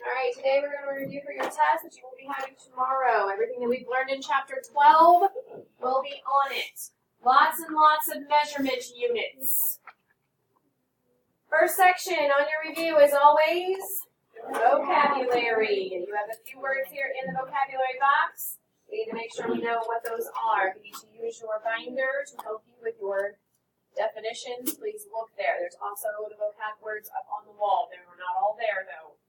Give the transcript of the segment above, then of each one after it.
All right, today we're going to review for your test that you will be having tomorrow. Everything that we've learned in Chapter 12 will be on it. Lots and lots of measurement units. First section on your review is always vocabulary. And you have a few words here in the vocabulary box. We need to make sure we know what those are. If you need to use your binder to help you with your definitions, please look there. There's also the vocab words up on the wall. They're not all there, though.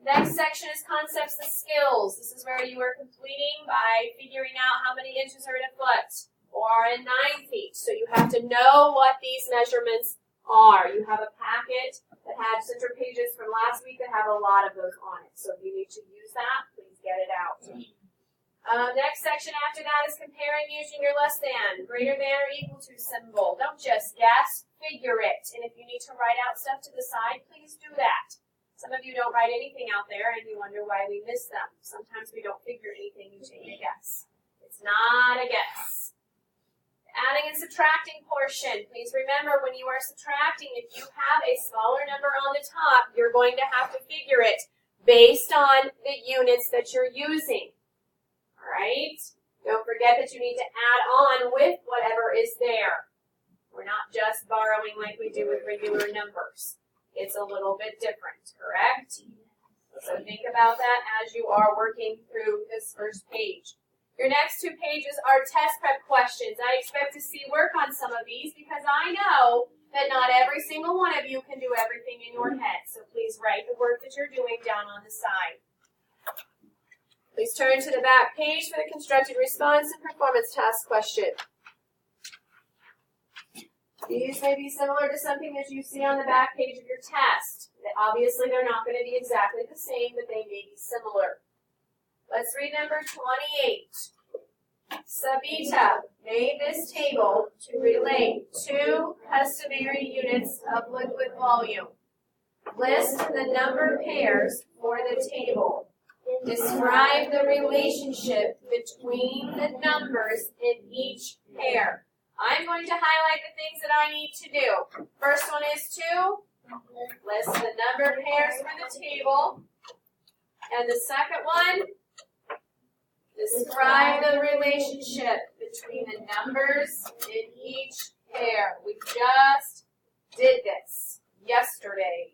Next section is concepts and skills. This is where you are completing by figuring out how many inches are in a foot or in 9 feet. So you have to know what these measurements are. You have a packet that had center pages from last week that have a lot of those on it. So if you need to use that, please get it out. Next section after that is comparing using your less than, greater than, or equal to symbol. Don't just guess, figure it. And if you need to write out stuff to the side, please do that. Some of you don't write anything out there and you wonder why we miss them. Sometimes we don't figure anything, you take a guess. It's not a guess. Adding and subtracting portion. Please remember when you are subtracting, if you have a smaller number on the top, you're going to have to figure it based on the units that you're using. Alright? Don't forget that you need to add on with whatever is there. We're not just borrowing like we do with regular numbers. It's a little bit different, correct? So think about that as you are working through this first page. Your next 2 pages are test prep questions. I expect to see work on some of these because I know that not every single one of you can do everything in your head. So please write the work that you're doing down on the side. Please turn to the back page for the constructed response and performance task question. These may be similar to something that you see on the back page of your test. Obviously, they're not going to be exactly the same, but they may be similar. Let's read number 28. Sabita made this table to relate 2 customary units of liquid volume. List the number pairs for the table. Describe the relationship between the numbers in each pair. I'm going to highlight the things that I need to do. First one is to list the number pairs for the table. And the second one, describe the relationship between the numbers in each pair. We just did this yesterday.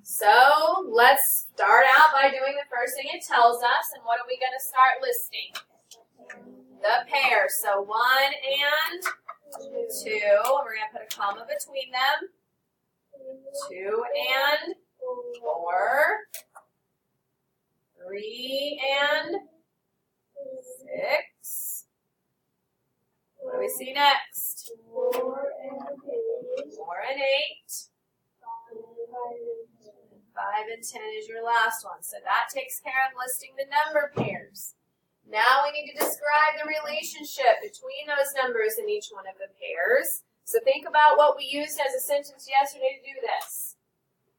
So let's start out by doing the first thing it tells us. And what are we going to start listing? The pairs. So 1 and 2. We're going to put a comma between them. 2 and 4. 3 and 6. What do we see next? 4 and 8. 5 and 10 is your last one. So that takes care of listing the number pairs. Now we need to describe the relationship between those numbers in each one of the pairs. So think about what we used as a sentence yesterday to do this.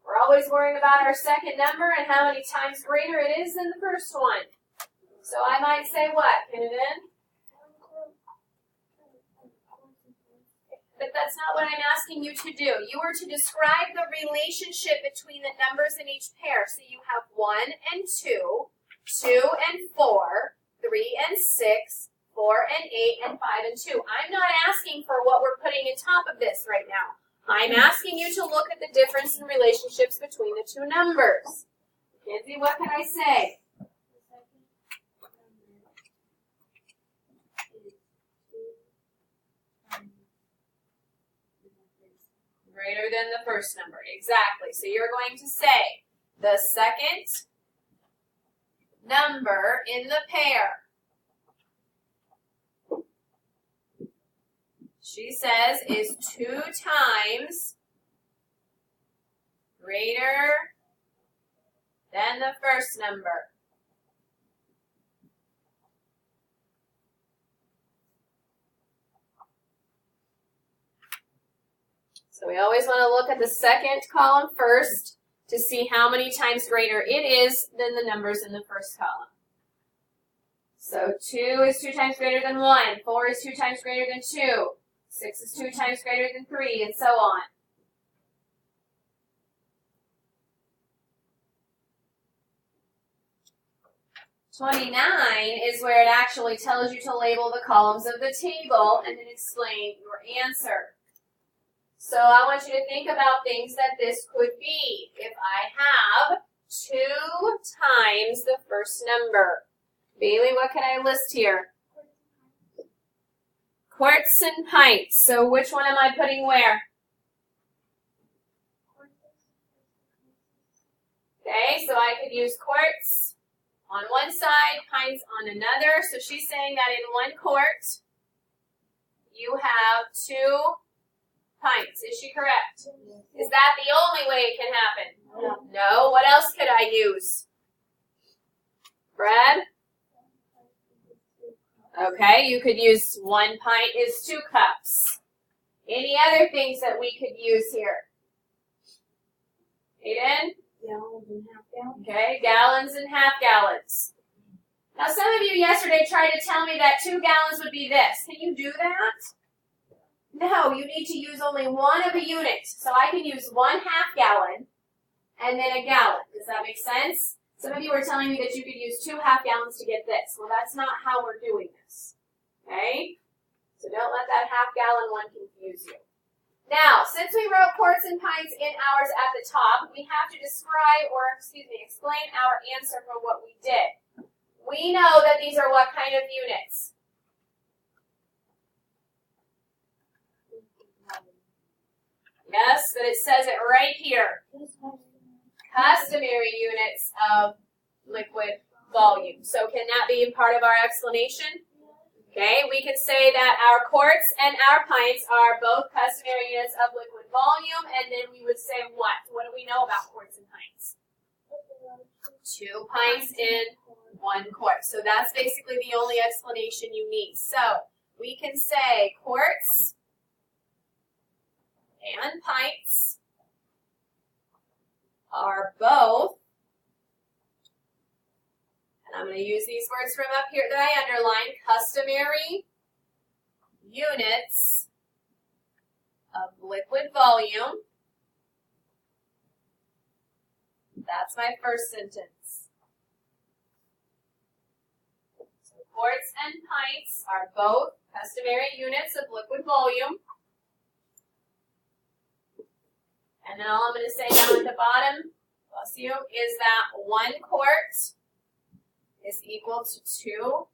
We're always worrying about our second number and how many times greater it is than the first one. So I might say what, Kennedy? But that's not what I'm asking you to do. You are to describe the relationship between the numbers in each pair. So you have 1 and 2, 2 and 4, 3 and 6, 4 and 8, and 5 and 2. I'm not asking for what we're putting on top of this right now. I'm asking you to look at the difference in relationships between the 2 numbers. Kenzie, what can I say? Greater than the first number. Exactly. So you're going to say the second number in the pair. She says is 2 times greater than the first number. So we always want to look at the second column first to see how many times greater it is than the numbers in the first column. So 2 is 2 times greater than 1. 4 is 2 times greater than 2. 6 is 2 times greater than 3, and so on. 29 is where it actually tells you to label the columns of the table and then explain your answer. So I want you to think about things that this could be. If I have 2 times the first number. Bailey, what can I list here? Quarts and pints. So which one am I putting where? Okay, so I could use quarts on one side, pints on another. So she's saying that in 1 quart, you have 2 pints. Is she correct? Is that the only way it can happen? No. What else could I use? Brad? Okay, you could use 1 pint is 2 cups. Any other things that we could use here? Aiden? Gallons and half gallons. Okay, gallons and half gallons. Now some of you yesterday tried to tell me that 2 gallons would be this. Can you do that? No, you need to use only one of a unit. So I can use 1 half gallon and then a gallon. Does that make sense? Some of you were telling me that you could use 2 half gallons to get this. Well, that's not how we're doing this. Okay? So don't let that half gallon one confuse you. Now, since we wrote quarts and pints in ours at the top, we have to describe or, explain our answer for what we did. We know that these are what kind of units? Yes, but it says it right here. Customary units of liquid volume. So can that be part of our explanation? Okay, we could say that our quarts and our pints are both customary units of liquid volume, and then we would say what? What do we know about quarts and pints? 2 pints in 1 quart. So that's basically the only explanation you need. So we can say quarts and pints are both, and I'm going to use these words from up here that I underlined, customary units of liquid volume. That's my first sentence. So quarts and pints are both customary units of liquid volume. And then all I'm going to say down at the bottom, bless you, is that 1 quart is equal to 2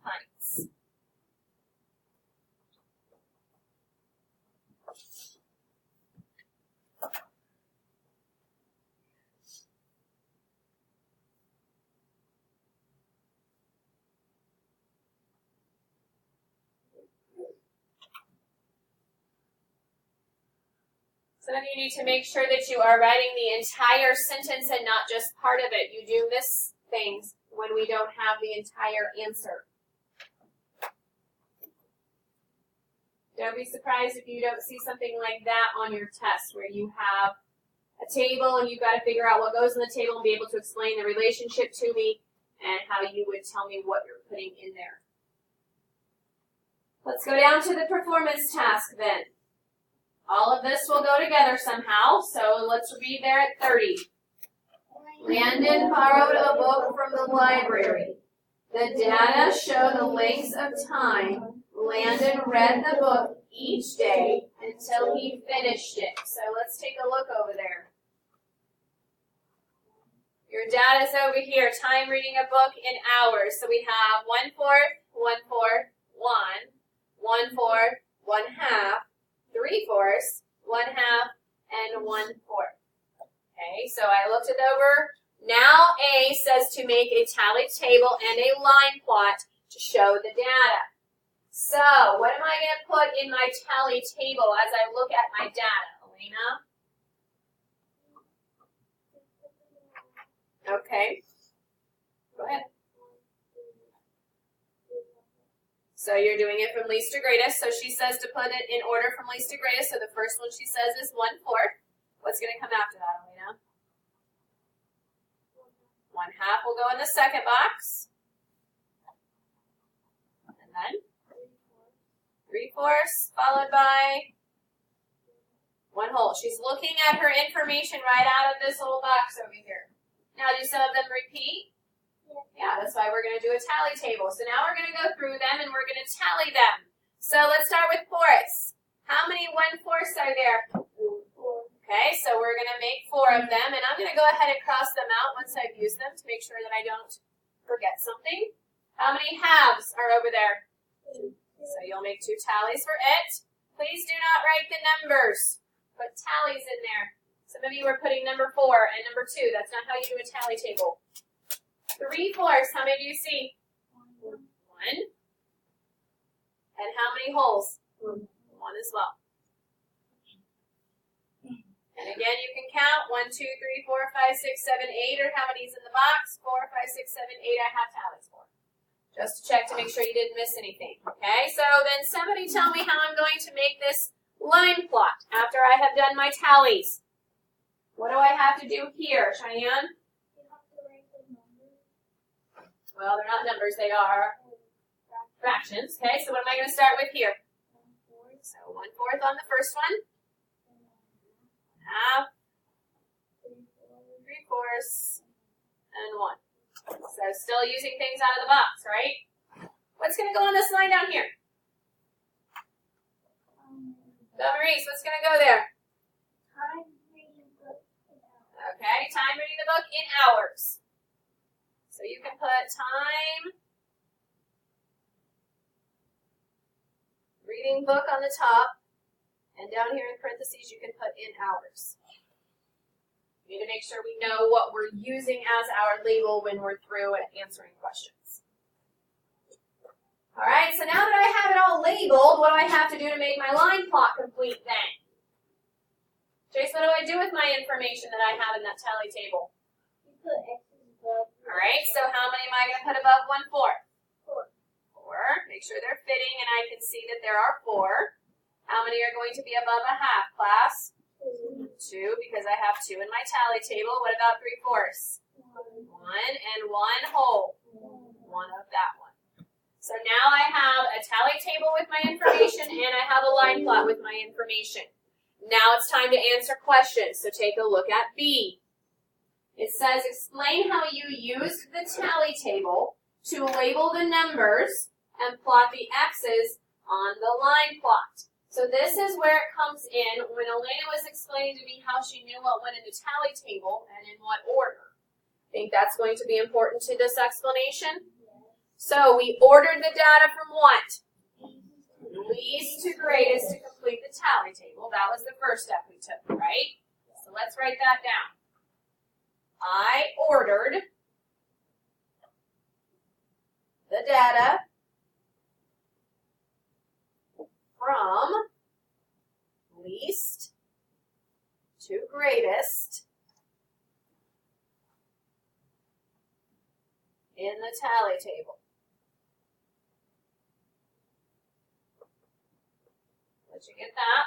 pints. Some of you need to make sure that you are writing the entire sentence and not just part of it. You do miss things when we don't have the entire answer. Don't be surprised if you don't see something like that on your test, where you have a table and you've got to figure out what goes in the table and be able to explain the relationship to me and how you would tell me what you're putting in there. Let's go down to the performance task then. All of this will go together somehow, so let's read there at 30. Landon borrowed a book from the library. The data show the lengths of time Landon read the book each day until he finished it. So let's take a look over there. Your data's over here, time reading a book in hours. So we have 1/4, 1/4, 1, 1/4, 1/2, 3/4, 1/2, and 1/4. Okay, so I looked it over. Now A says to make a tally table and a line plot to show the data. So what am I going to put in my tally table as I look at my data, Elena? Okay, go ahead. So you're doing it from least to greatest. So she says to put it in order from least to greatest. So the first one she says is 1/4. What's going to come after that, Elena? 1/2 will go in the second box. And then 3/4 followed by 1/2. She's looking at her information right out of this little box over here. Now, do some of them repeat? Yeah, that's why we're going to do a tally table. So now we're going to go through them and we're going to tally them. So let's start with fourths. How many 1/4 are there? Okay, so we're going to make 4 of them, and I'm going to go ahead and cross them out once I've used them to make sure that I don't forget something. How many halves are over there? 2. So you'll make 2 tallies for it. Please do not write the numbers. Put tallies in there. Some of you are putting number 4 and number 2. That's not how you do a tally table. 3/4, how many do you see? 1. And how many holes? 1 as well. And again, you can count 1, 2, 3, 4, 5, 6, 7, 8, or how many's in the box? 4, 5, 6, 7, 8, I have tallies for. Just to check to make sure you didn't miss anything. Okay, so then somebody tell me how I'm going to make this line plot after I have done my tallies. What do I have to do here, Cheyenne? Well, they're not numbers, they are fractions. Okay, so what am I going to start with here? So 1/4 on the first one. Half, 3/4, and 1. So still using things out of the box, right? What's going to go on this line down here? Maurice, what's going to go there? Okay, time reading the book in hours. So you can put time reading book on the top. And down here in parentheses, you can put in hours. We need to make sure we know what we're using as our label when we're through and answering questions. All right, so now that I have it all labeled, what do I have to do to make my line plot complete then? Jace, what do I do with my information that I have in that tally table? You put X's above. All right, so how many am I going to put above 1/4? 4. Make sure they're fitting, and I can see that there are 4. How many are going to be above a half, class? 2, because I have 2 in my tally table. What about 3/4? 1 and 1 whole. 1 of that one. So now I have a tally table with my information and I have a line plot with my information. Now it's time to answer questions. So take a look at B. It says, explain how you used the tally table to label the numbers and plot the X's on the line plot. So this is where it comes in when Elena was explaining to me how she knew what went in the tally table and in what order. Think that's going to be important to this explanation? So we ordered the data from what? Least to greatest to complete the tally table. That was the first step we took, right? So let's write that down. I ordered the data from least to greatest in the tally table. Did you get that?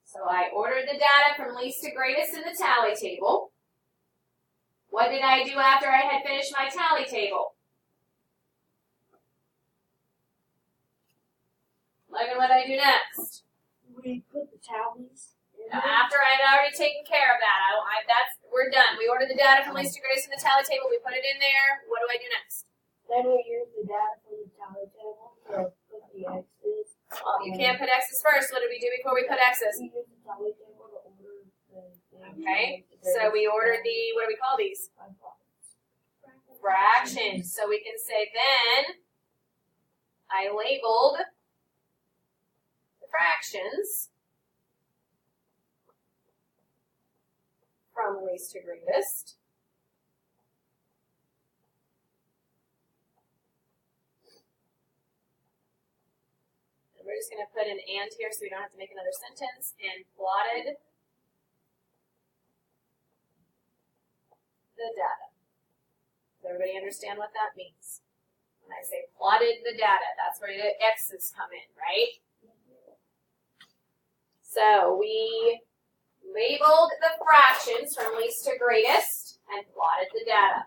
So I ordered the data from least to greatest in the tally table. What did I do after I had finished my tally table? Logan, what did I do next? We put the tallies in Now, after I had already taken care of that, we're done. We ordered the data from least to greatest in the tally table. We put it in there. What do I do next? Then we use the data from the tally table to put the X's. Well, you can't put X's first. What did we do before we put X's? We use the tally table to order the thing. Okay, so we ordered the, what do we call these? Fractions. So we can say then I labeled the fractions from least to greatest. And we're just going to put an and here so we don't have to make another sentence, and plotted the data. Does everybody understand what that means? When I say plotted the data, that's where the X's come in, right? So we labeled the fractions from least to greatest and plotted the data.